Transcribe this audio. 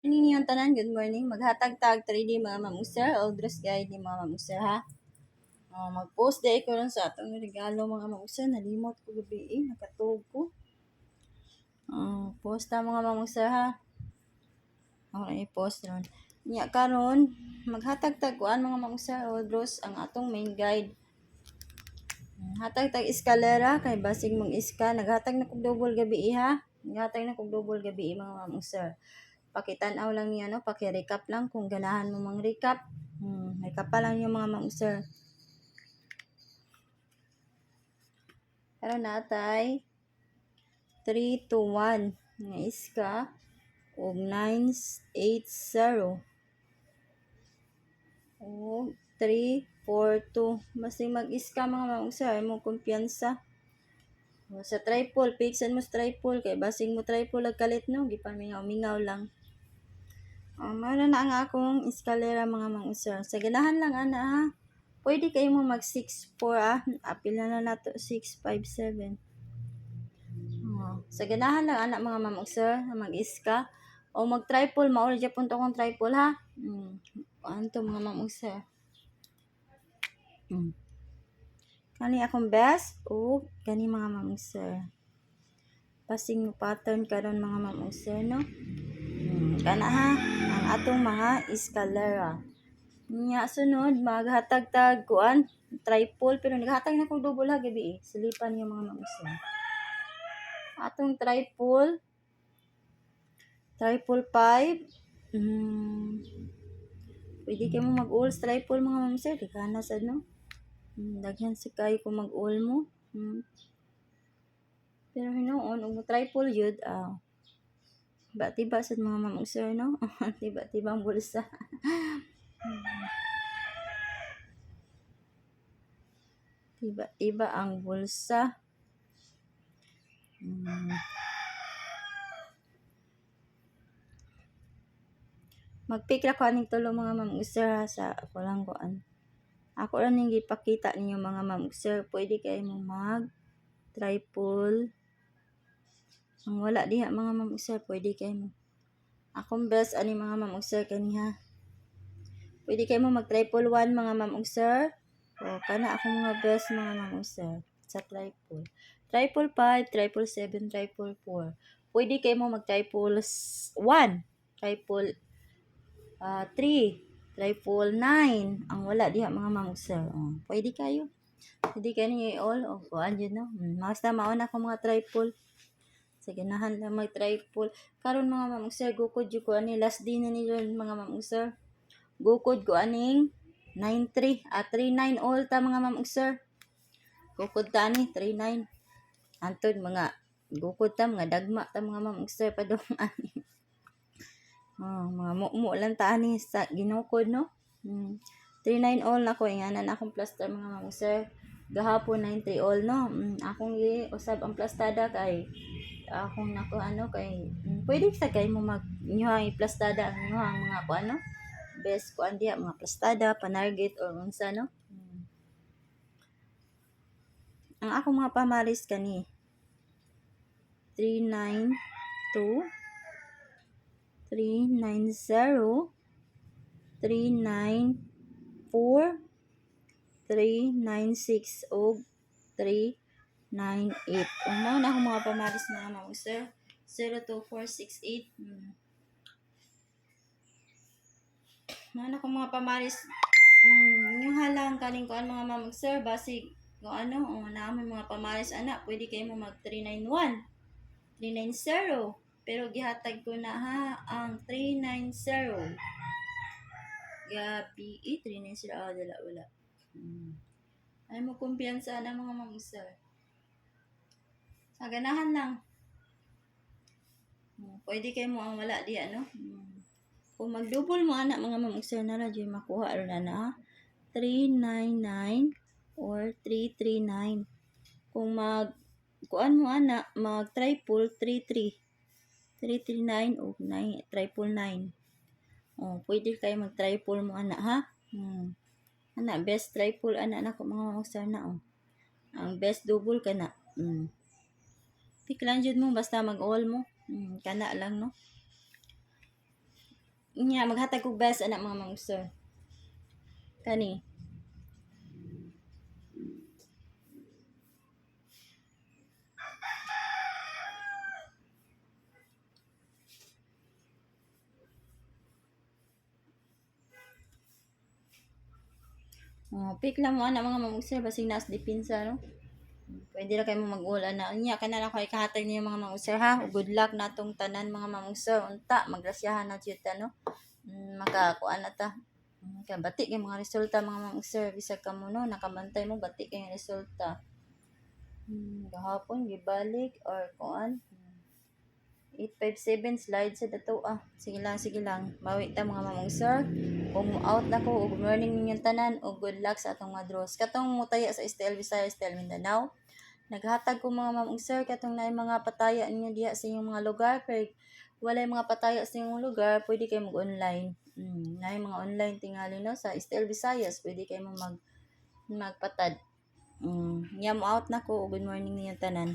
Ninyong tanan, good morning. Maghatag-tag 3D mga mamuser o dress guide ni mga mamuser ha. Mag-post day ko lang sa atong regalo mga mamuser. Nalimot ko gabi nakatog ko. Post na mga mamuser ha. Ako na i-post ron. Nya karon maghatag-tag kuan mga mamuser o dress ang atong main guide. Hatag-tag eskalera kay basig mong iska. Naghatag na kog double gabi ha. Naghatag na kog double gabi mga mamuser. Pakitan-aw lang niya, no? Paki-recap lang kung ganahan mo mang recap. Recap pa lang yung mga mamuser. Pero natay 3 to 1 nga iska og 980 og 3 4 2 basig mag-iska mga mamuser mo kumpiyansa. Sa triple, fixan mo sa triple kay basig mo triple agkalit no, gipamingaw-mingaw lang. Mara na ang akong eskalera mga mamuser. Sa ganahan lang ana ha. Pwede kayo mo mag 6-4 apil na nato 6-5-7. Sa ganahan lang anak mga mamuser mag-iska o mag triple mauli japon to kong triple ha. Anto mga mamuser. Kani akong best o kani mga mamuser. Pasing pattern karon mga mamuser no. Kana ha ang atong mga eskalera. Nya sunod maghatag-tag kuan triple pero naghatag na kog double ha gabi silipan yung mga mamuser. Atong triple 5 pwede kayo mo mag-all triple mga mamuser di ka na sad no. Daghan si kayo kung mag-all mo. Pero hinoon og triple yun tiba sad mga mamuser no. Tiba ang bulsa. Tiba ang bulsa. Mag-pick ra ko aning tulo mga mamuser sa ako lang kuan. Ako lang ning gipakita ninyo mga mamuser. Pwede kayo mo mag triple. Ang wala diha mga mamuser, pwede kayo mo. Akong best ani mga mamuser kaniha. Pwede kayo mo mag triple 1 mga mamuser. O kana akong mga best mga mamuser sa triple. Triple 5, triple 7, triple 4. Pwede kayo mo mag triple 1, triple 3, triple 9. Ang wala diha mga mamuser. Pwede kayo. Pwede kayo niyo all. Kuan yun no. Basta mauna ko mga triple. Sa ganahan lang mag triple. Karon mga mamuser, gukod yun ko ani last day na nila mga mamuser. Gukod ko aning 9-3. 3-9 all ta mga mamuser. Gukod ta ani 3-9. Antod mga gukod ta mga dagma ta mga mamuser padong ani. Mga mumo lang ta ani sa ginukod no. 3-9 all na ko inganan akong plaster mga mamuser. Gahapon 9-3 all no. Akong usab ang plastada kay akong nako ano kay pwede sa kay mo mag inyong plastada ang inyong mga ko ano best ko andiya mga plastada panarget or unsa no. Ang akong mga pamaris kani 392 390 394 396 og 398. Umaw na akong mga pamaris mga mamuser. 02468. Mana akong mga pamaris. Yung halang kaning kuan mga mamuser basig kung ano naamay mga pamaris ana pwede kayo mo mag 391 390 pero gihatag ko na ha ang 390 gabi 390 wala ay mo kumpiyansa na mga mamuser. Sa ganahan lang. Pwede kayo mo ang wala di ano. Kung mag-double mo anak mga mamuser na radyo makuha ron na 399 or 339. Kung kuan mo anak mag triple 33 339 o 9 triple 9. Pwede kayo mag triple mo anak ha. Anak best triple anak nako mga mamuser na ang best double kana. Pick lang jud mo basta mag all mo. Kana lang no. Nya maghatag kog best anak mga ma'am sir. Kani. Oh, pick lang mo anak mga ma'am sir basig nas depensa no. Pwede ra kay mo mag-ulan na. Unya kana na kay kahatag niyo mga ma'am sir ha. Good luck natong tanan mga ma'am sir. Unta magrasyahan na jud ta no. Makakuan na ta. Kaya bati kay mga resulta mga ma'am sir. Bisag ka mo no nakabantay mo bati kay nga resulta. Gahapon gibalik or kuan. 857 slide sa dato Sige lang. Bawi ta mga mamong sir. Kung out na ko, good morning ninyong tanan o good luck sa atong mga draws. Katong mutaya sa STL Visayas, STL Mindanao. Naghatag ko mga mamong sir katong naay mga pataya ninyo diha sa inyong mga lugar. Pero walay mga pataya sa inyong lugar, pwede kayo mag-online. Naay mga online tingali no sa STL Visayas, pwede kayo magpatad. Mo out na ko. Good morning ninyong tanan.